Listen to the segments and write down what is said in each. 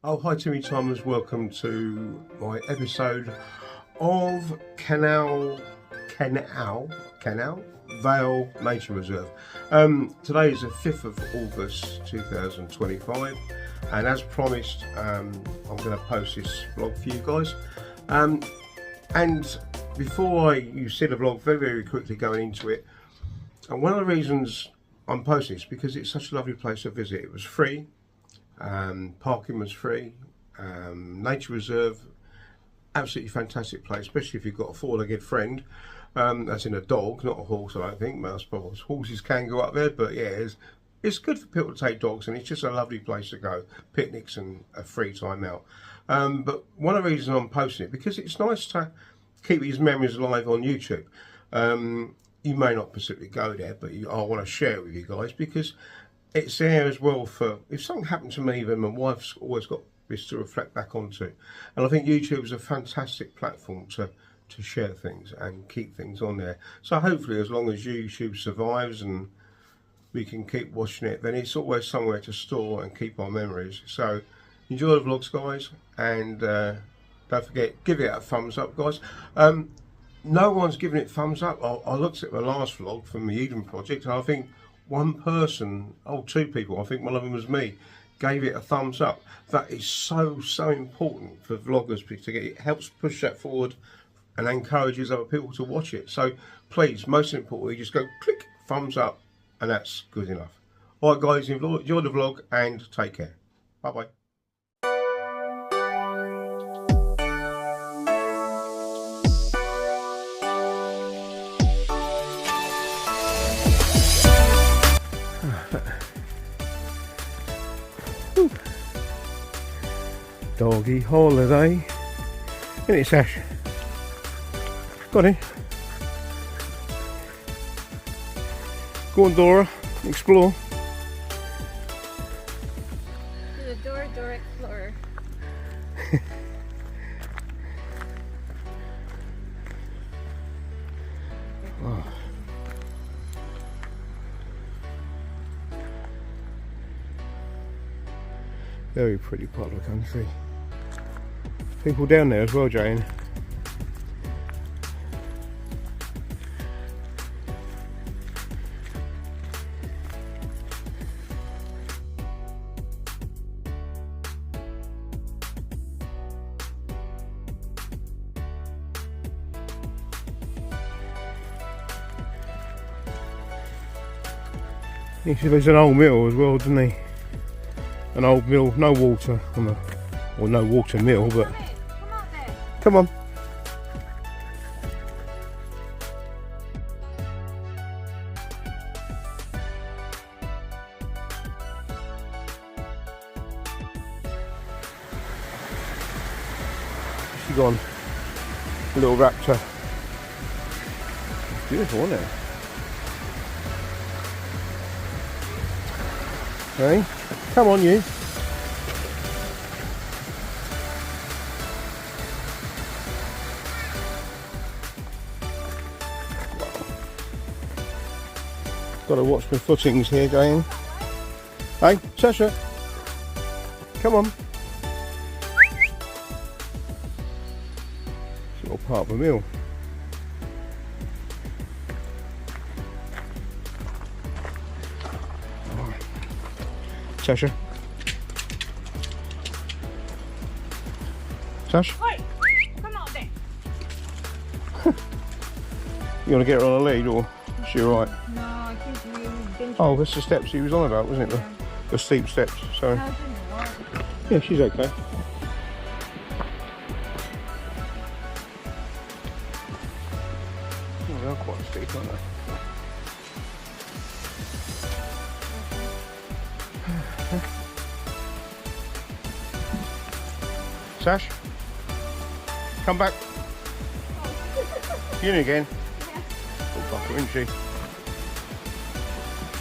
Oh, hi Timmy Thomas, welcome to my episode of Kennall Vale Nature Reserve. Today is the 5th of August 2025, and as promised, I'm going to post this vlog for you guys. And before you see the vlog, very quickly going into it, and one of the reasons I'm posting this because it's such a lovely place to visit. It was free. Parking was free. Nature reserve, absolutely fantastic place, especially if you've got a four-legged friend. That's in a dog, not a horse. I don't think most horses can go up there, but yeah, it's good for people to take dogs, and it's just a lovely place to go. Picnics and a free time out. But one of the reasons I'm posting it because it's nice to keep these memories alive on YouTube. You may not specifically go there, but I want to share it with you guys because it's there as well for if something happened to me, then my wife's always got this to reflect back onto. And I think YouTube is a fantastic platform to share things and keep things on there. So hopefully as long as YouTube survives and we can keep watching it, then it's always somewhere to store and keep our memories. So enjoy the vlogs, guys, and don't forget, give it a thumbs up, guys. No one's given it thumbs up. I looked at the last vlog from the Eden Project, and I think one person, two people, I think one of them was me, gave it a thumbs up. That is so important for vloggers to get. It helps push that forward and encourages other people to watch it. So please, most importantly, just go click thumbs up, and that's good enough. All right, guys, enjoy the vlog and take care. Bye bye. Doggy holiday. Isn't it, Sash? Got it. Go on, Dora. Explore. To the Dora Explorer. Oh. Very pretty part of the country. People down there as well, Jane. He said there's an old mill as well, didn't he? An old mill, no water on the, well, no water mill, but come on. She's gone. A little raptor. It's beautiful, isn't it? Hey, come on, you. Got to watch my footings here, Jane. Hey, Sasha, come on. It's all part of the meal. Sasha. Sash? Oi! Come on then. You want to get her on a lead, or is she alright? No, I think we've been. Oh, that's the steps he was on about, wasn't it? The steep steps, so. Yeah, she's okay. Oh, they are quite steep, aren't they? Sash, come back. You in again? Yeah. Oh, fucker, isn't she?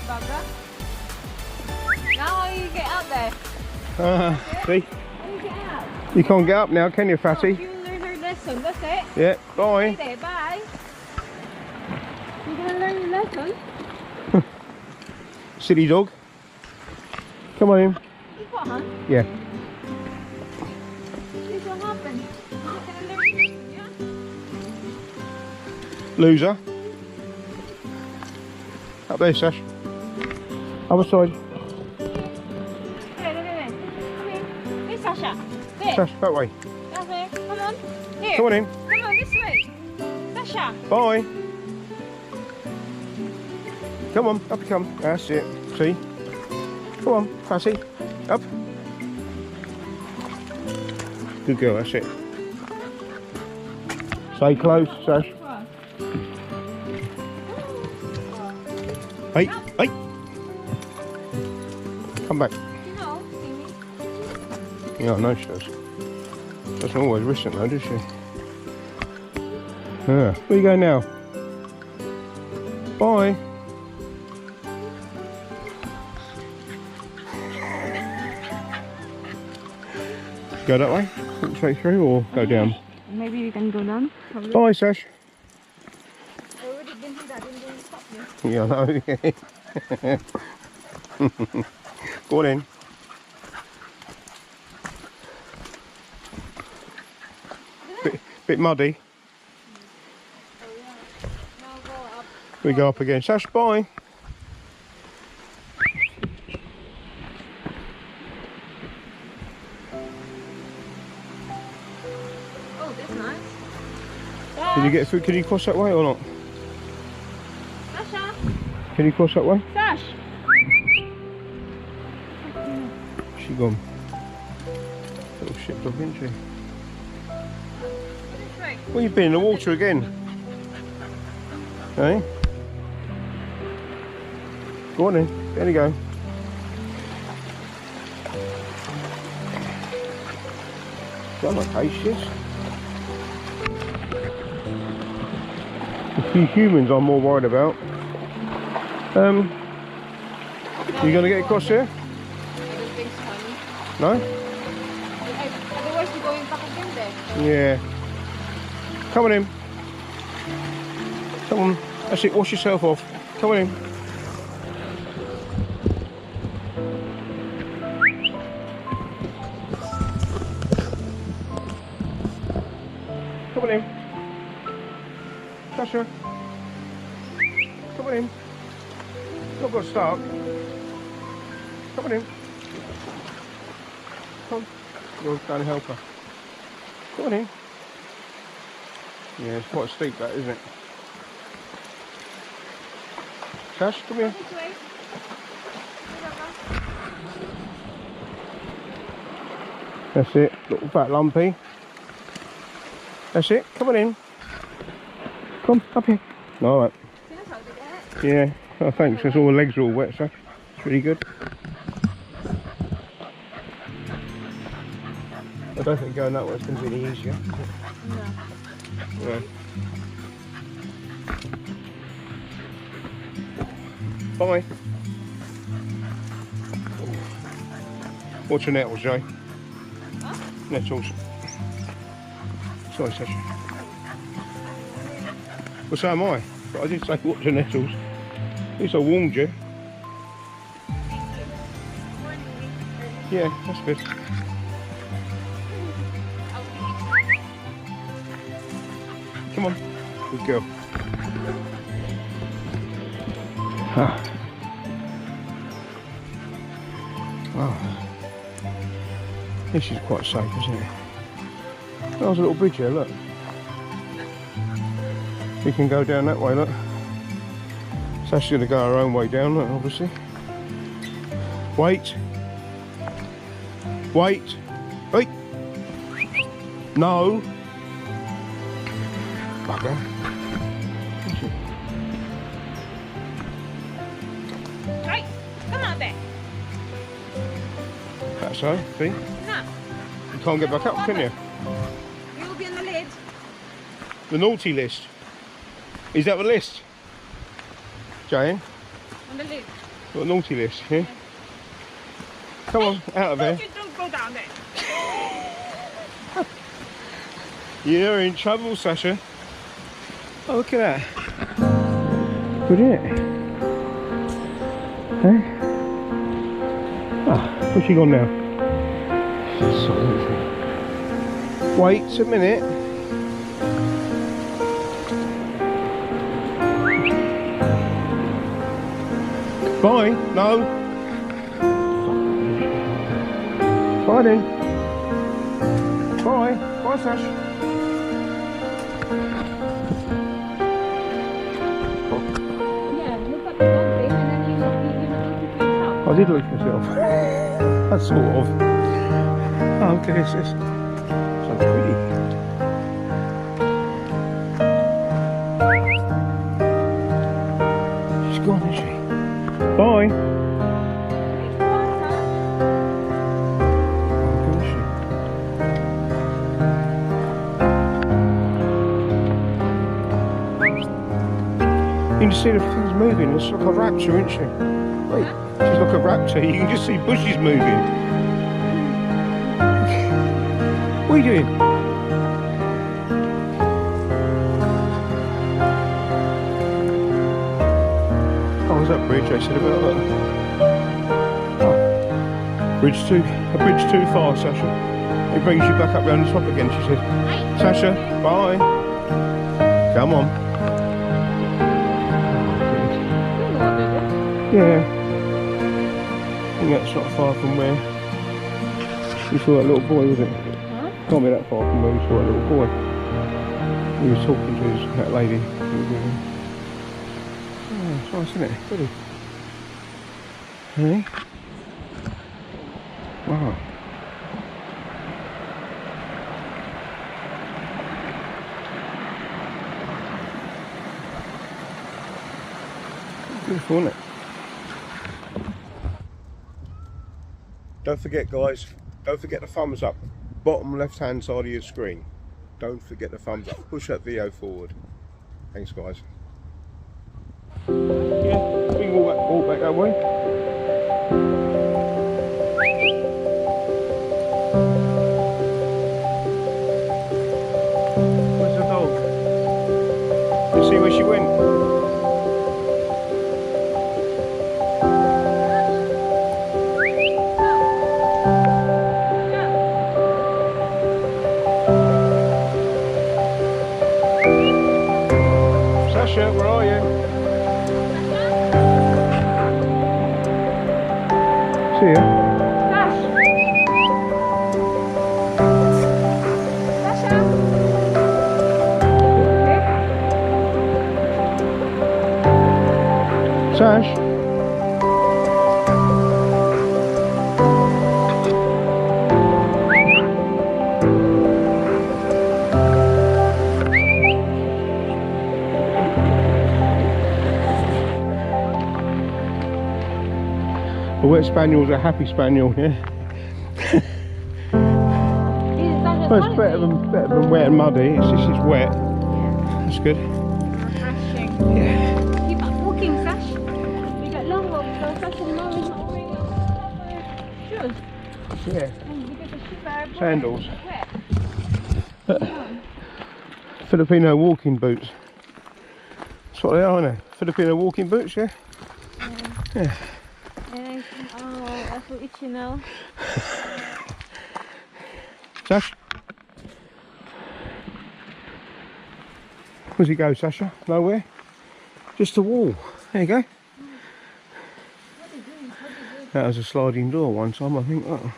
Bugger. Now you get out there. See? How do you get out? You can't get up now, can you, fatty? You learn her lesson, that's it. Yeah, Stay bye. there, bye. You're gonna learn your lesson? Silly dog. Come on in. You what, huh? Yeah. Loser. Up there, Sash. Other side. There. Come here. Here, Sasha. There. Sash, that way. That's it. Come on. Here. Come on in. Come on, this way. Sasha. Bye. Come on, up you come. That's it. See? Come on, Passy. Up. Good girl, that's it. Stay close, Sash. Hey, hey. Come back. You know, see me. Yeah, I know she does. Doesn't always listen though, does she? Yeah. Where you going now? Bye. Go that way? Walk straight through or go down? Maybe you can go down. Probably. Bye, Sash. I already been through that. I didn't stop you. Yeah, I know. Go on in. Bit muddy. Oh yeah. Now go up. We go up again. Sash, bye. Oh, that's nice. Can you get through? Can you cross that way or not? Sasha. Can you cross that way? Sash. She gone. Little shit dog, isn't she? This way. Well, you've been in the water again. Hey? Go on in. There you go. Got my patience. A few humans I'm more worried about. You gonna get across here? I don't think so, honey. No? Otherwise, you're going back again there. Yeah. Come on in. Come on. That's it. Wash yourself off. Come on in. Come on in. Sasha. Come on in. Not got stuck. Come on in. Come. You're going to help her. Come on in. Yeah, it's quite steep that, isn't it? Sash, come here. This way. That's it. Little fat lumpy. That's it. Come on in. Come, up here. Alright. Yeah. Oh, thanks. Because all the legs are all wet, Sash. It's really good. I don't think going that way is going to be any easier. No. Yeah. Bye. What's your nettles, Jay? Huh? Nettles. Sorry, Sasha. Well, so am I. But I did say what's your nettles. At least I warned you. Yeah, that's good. Come on. Good girl. Ah. Wow. This is quite safe, isn't it? There's a little bridge here, look. We can go down that way, look. Sash's going to go her own way down, look, obviously. Wait. Wait. Wait. No. Bugger. Right, come out there. That's so, see? No, You can't get back up, can you? you will be on the lid. The naughty list. Is that the list? Jane? On the lid. Got a naughty list, yeah? Come on, out of there. You don't go down there. You're in trouble, Sasha. Oh, look at that. Good, isn't it? Hey? Ah, where's she gone now? Wait a minute. Bye. No. Bye then. Bye. Bye, Sash. Yeah, look at the dog thing and then you look yourself. I did look myself. That's sort of. Oh, okay, it's so pretty. She's gone, is she? Bye. You can just see the things moving. It's like a raptor, isn't she? Wait, she's like a raptor. You can just see bushes moving. What are you doing? Oh, is that bridge I said about that? Oh. A bridge too far, Sasha. It brings you back up round the top again, she said. Sasha, bye. Come on. Yeah, I think that's not far from where we saw that little boy, was it? Huh? Can't be that far from where we saw that little boy. We were talking to that lady. Oh, it's nice, isn't it? Pretty. Hey? Wow. Beautiful, isn't it? Don't forget, guys, don't forget the thumbs up, bottom left hand side of your screen. Don't forget the thumbs up, push that video forward. Thanks, guys. Yeah, we can walk back that way. Where's the dog? Let's see where she went. Sasha, where are you? See ya. Sash. A wet spaniel's a happy spaniel, yeah. Well, it's better than wet and muddy. It's just it's wet. Yeah. That's good. Yeah. Keep up walking, Sash. We got long walks, so Sash and Mum is not wearing shoes. Yeah. And we get the shoe sandals. Wet. Filipino walking boots. That's what they are, aren't they? Filipino walking boots, yeah? Yeah. Oh, I feel itchy now. Sash? Where's he go, Sasha? Nowhere? Just a wall. There you go. That was a sliding door one time, I think. Oh.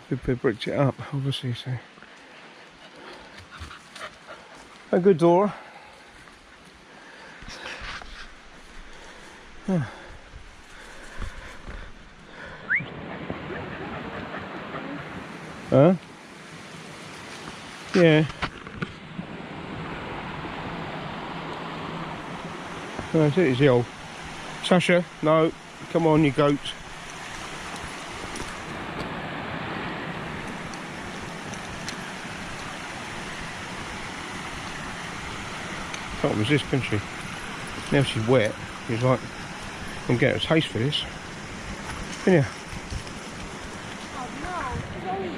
They bricked it up, obviously, so. A good door. Huh. Huh? Yeah. That's it, it's the old. Sasha, no, come on, you goat. Can't resist, can she? Now she's wet, she's like, I'm getting a taste for this. Can you? Oh no, she's always